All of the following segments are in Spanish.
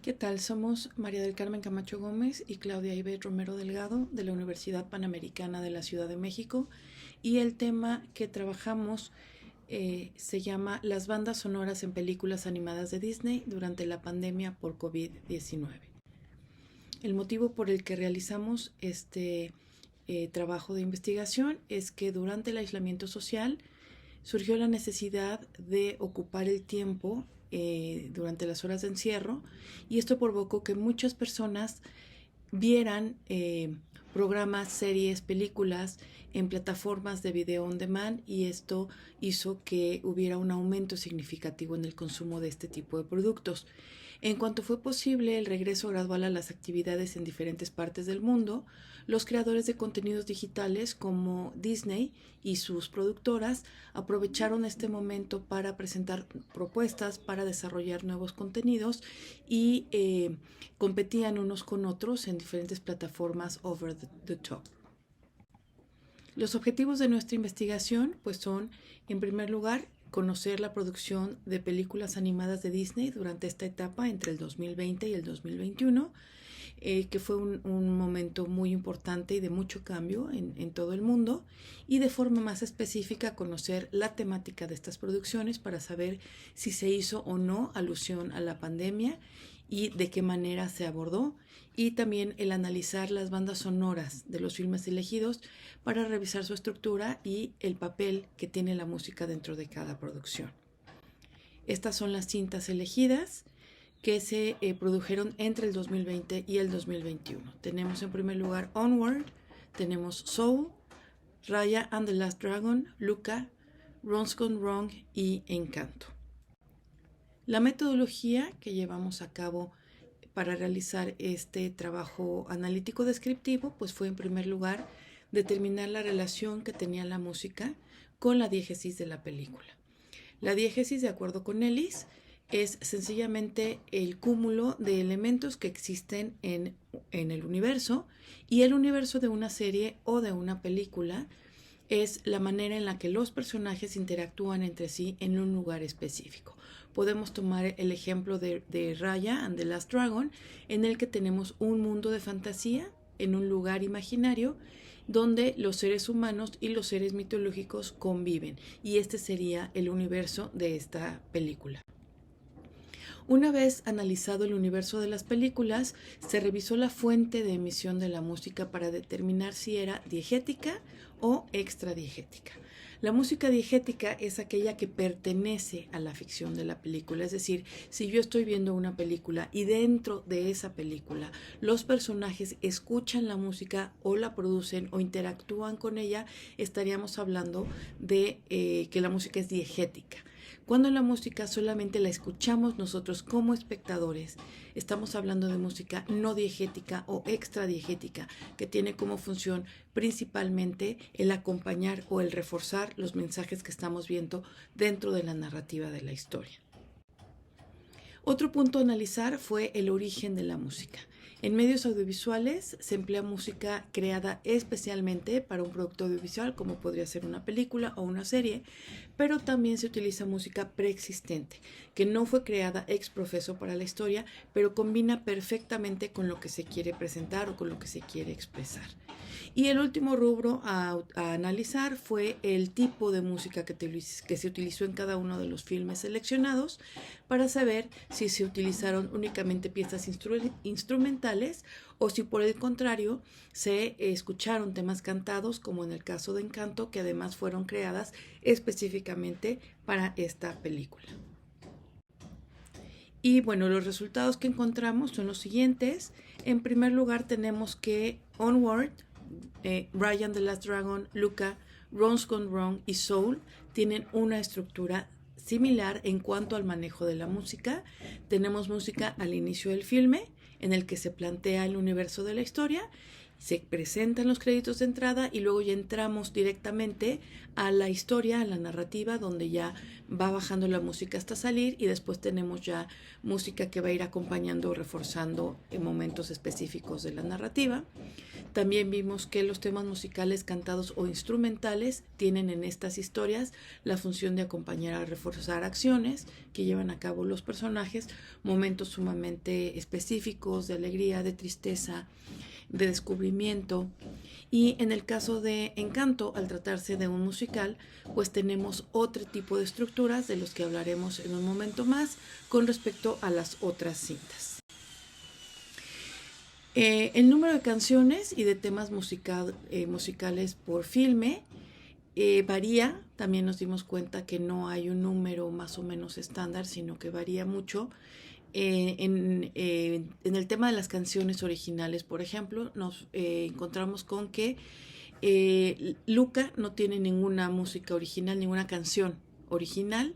¿Qué tal? Somos María del Carmen Camacho Gómez y Claudia Ivette Romero Delgado de la Universidad Panamericana de la Ciudad de México, y el tema que trabajamos se llama Las bandas sonoras en películas animadas de Disney durante la pandemia por COVID-19. El motivo por el que realizamos este trabajo de investigación es que durante el aislamiento social surgió la necesidad de ocupar el tiempo durante las horas de encierro, y esto provocó que muchas personas vieran programas, series, películas en plataformas de video on demand, y esto hizo que hubiera un aumento significativo en el consumo de este tipo de productos. En cuanto fue posible el regreso gradual a las actividades en diferentes partes del mundo, los creadores de contenidos digitales como Disney y sus productoras aprovecharon este momento para presentar propuestas para desarrollar nuevos contenidos y competían unos con otros en diferentes plataformas over the top. Los objetivos de nuestra investigación pues son, en primer lugar, conocer la producción de películas animadas de Disney durante esta etapa entre el 2020 y el 2021, que fue un momento muy importante y de mucho cambio en todo el mundo, y de forma más específica conocer la temática de estas producciones para saber si se hizo o no alusión a la pandemia y de qué manera se abordó, y también el analizar las bandas sonoras de los filmes elegidos para revisar su estructura y el papel que tiene la música dentro de cada producción. Estas son las cintas elegidas que se produjeron entre el 2020 y el 2021. Tenemos en primer lugar Onward, tenemos Soul, Raya and the Last Dragon, Luca, Wrongs Gone Wrong y Encanto. La metodología que llevamos a cabo para realizar este trabajo analítico descriptivo pues fue en primer lugar determinar la relación que tenía la música con la diégesis de la película. La diégesis, de acuerdo con Ellis, es sencillamente el cúmulo de elementos que existen en el universo, y el universo de una serie o de una película es la manera en la que los personajes interactúan entre sí en un lugar específico. Podemos tomar el ejemplo de Raya and the Last Dragon, en el que tenemos un mundo de fantasía en un lugar imaginario donde los seres humanos y los seres mitológicos conviven, y este sería el universo de esta película. Una vez analizado el universo de las películas, se revisó la fuente de emisión de la música para determinar si era diegética o extradiegética. La música diegética es aquella que pertenece a la ficción de la película, es decir, si yo estoy viendo una película y dentro de esa película los personajes escuchan la música o la producen o interactúan con ella, estaríamos hablando de que la música es diegética. Cuando la música solamente la escuchamos nosotros como espectadores, estamos hablando de música no diegética o extradiegética, que tiene como función principalmente el acompañar o el reforzar los mensajes que estamos viendo dentro de la narrativa de la historia. Otro punto a analizar fue el origen de la música. En medios audiovisuales se emplea música creada especialmente para un producto audiovisual, como podría ser una película o una serie, pero también se utiliza música preexistente, que no fue creada ex professo para la historia, pero combina perfectamente con lo que se quiere presentar o con lo que se quiere expresar. Y el último rubro a analizar fue el tipo de música que se utilizó en cada uno de los filmes seleccionados, para saber si se utilizaron únicamente piezas instrumentales o si por el contrario se escucharon temas cantados, como en el caso de Encanto, que además fueron creadas específicamente para esta película. Y bueno, los resultados que encontramos son los siguientes. En primer lugar tenemos que Onward, Raya and the Last Dragon, Luca, Wrongs Gone Wrong y Soul tienen una estructura similar en cuanto al manejo de la música. Tenemos música al inicio del filme, en el que se plantea el universo de la historia, Se presentan los créditos de entrada y luego ya entramos directamente a la historia, a la narrativa, donde ya va bajando la música hasta salir y después tenemos ya música que va a ir acompañando o reforzando en momentos específicos de la narrativa. También vimos que los temas musicales cantados o instrumentales tienen en estas historias la función de acompañar a reforzar acciones que llevan a cabo los personajes, momentos sumamente específicos de alegría, de tristeza, de descubrimiento. Y en el caso de Encanto, al tratarse de un musical, pues tenemos otro tipo de estructuras de los que hablaremos en un momento más con respecto a las otras cintas. El número de canciones y de temas musicales por filme varía. También nos dimos cuenta que no hay un número más o menos estándar, sino que varía mucho. En el tema de las canciones originales, por ejemplo, nos encontramos con que Luca no tiene ninguna música original, ninguna canción original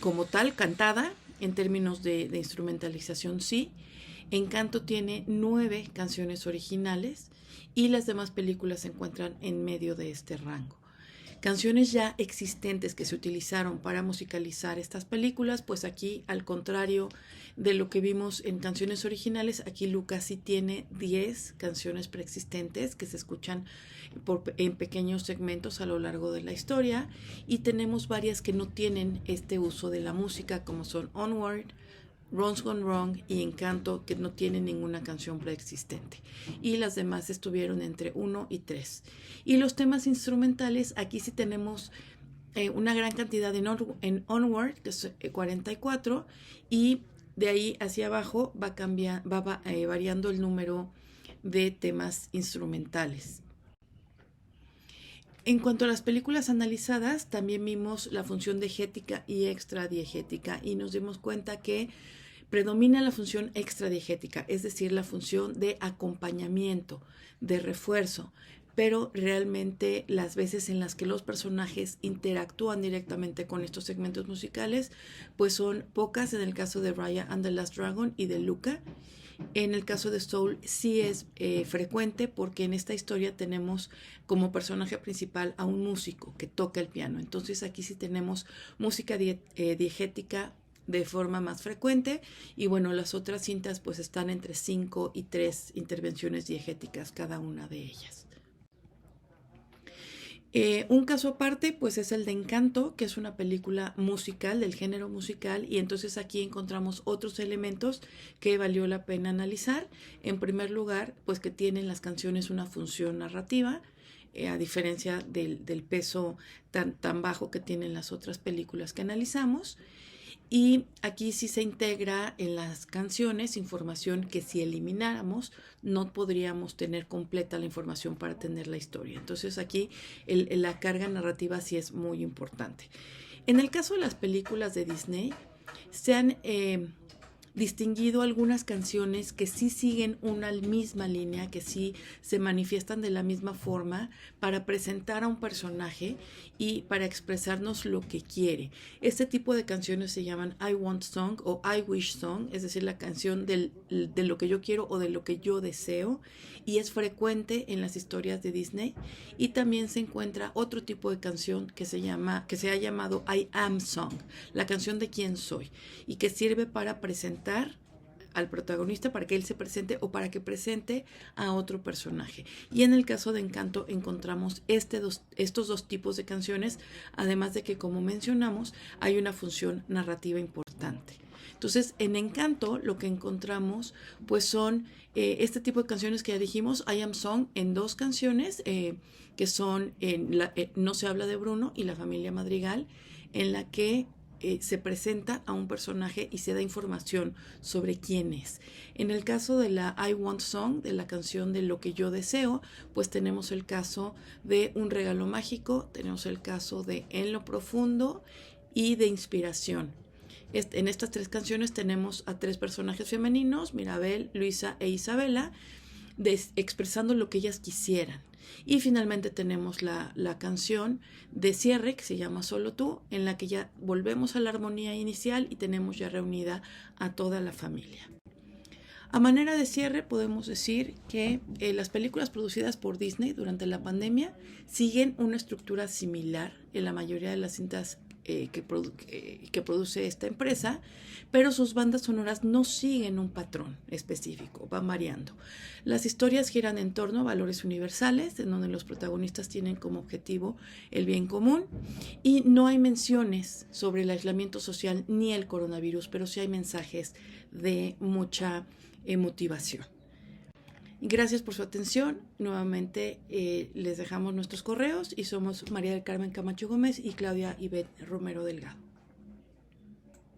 como tal, cantada. En términos de instrumentalización, sí. Encanto tiene 9 canciones originales y las demás películas se encuentran en medio de este rango. Canciones ya existentes que se utilizaron para musicalizar estas películas, pues aquí, al contrario de lo que vimos en canciones originales, aquí Lucas sí tiene 10 canciones preexistentes que se escuchan en pequeños segmentos a lo largo de la historia, y tenemos varias que no tienen este uso de la música, como son Onward, Ron's Gone Wrong y Encanto, que no tienen ninguna canción preexistente. Y las demás estuvieron entre 1 y 3. Y los temas instrumentales, aquí sí tenemos una gran cantidad en Onward, que es 44, y de ahí hacia abajo va variando el número de temas instrumentales. En cuanto a las películas analizadas, también vimos la función diegética y extradiegética y nos dimos cuenta que predomina la función extradiegética, es decir, la función de acompañamiento, de refuerzo, pero realmente las veces en las que los personajes interactúan directamente con estos segmentos musicales, pues son pocas en el caso de Raya and the Last Dragon y de Luca. En el caso de Soul sí es frecuente porque en esta historia tenemos como personaje principal a un músico que toca el piano. Entonces aquí sí tenemos música diegética de forma más frecuente y bueno, las otras cintas pues están entre 5 y 3 intervenciones diegéticas cada una de ellas. Un caso aparte pues es el de Encanto, que es una película musical, del género musical, y entonces aquí encontramos otros elementos que valió la pena analizar. En primer lugar, pues que tienen las canciones una función narrativa, a diferencia del peso tan bajo que tienen las otras películas que analizamos. Y aquí sí se integra en las canciones información que si elimináramos no podríamos tener completa la información para tener la historia. Entonces aquí la carga narrativa sí es muy importante. En el caso de las películas de Disney, se han distinguido algunas canciones que sí siguen una misma línea, que sí se manifiestan de la misma forma para presentar a un personaje y para expresarnos lo que quiere. Este tipo de canciones se llaman I Want Song o I Wish Song, es decir, la canción de lo que yo quiero o de lo que yo deseo, y es frecuente en las historias de Disney. Y también se encuentra otro tipo de canción que se ha llamado I Am Song, la canción de quién soy, y que sirve para presentar al protagonista, para que él se presente o para que presente a otro personaje. Y en el caso de Encanto encontramos estos dos tipos de canciones, además de que, como mencionamos, hay una función narrativa importante. Entonces, en Encanto lo que encontramos pues son este tipo de canciones que ya dijimos, I Am Song, en 2 canciones que son No se habla de Bruno y La familia Madrigal, en la que se presenta a un personaje y se da información sobre quién es. En el caso de la I Want Song, de la canción de lo que yo deseo, pues tenemos el caso de Un regalo mágico, tenemos el caso de En lo profundo y de Inspiración. En estas 3 canciones tenemos a 3 personajes femeninos, Mirabel, Luisa e Isabela, expresando lo que ellas quisieran. Y finalmente tenemos la canción de cierre, que se llama Solo tú, en la que ya volvemos a la armonía inicial y tenemos ya reunida a toda la familia. A manera de cierre, podemos decir que las películas producidas por Disney durante la pandemia siguen una estructura similar en la mayoría de las cintas que produce esta empresa, pero sus bandas sonoras no siguen un patrón específico, van variando. Las historias giran en torno a valores universales, en donde los protagonistas tienen como objetivo el bien común, y no hay menciones sobre el aislamiento social ni el coronavirus, pero sí hay mensajes de mucha motivación. Gracias por su atención. Nuevamente les dejamos nuestros correos y somos María del Carmen Camacho Gómez y Claudia Ivette Romero Delgado.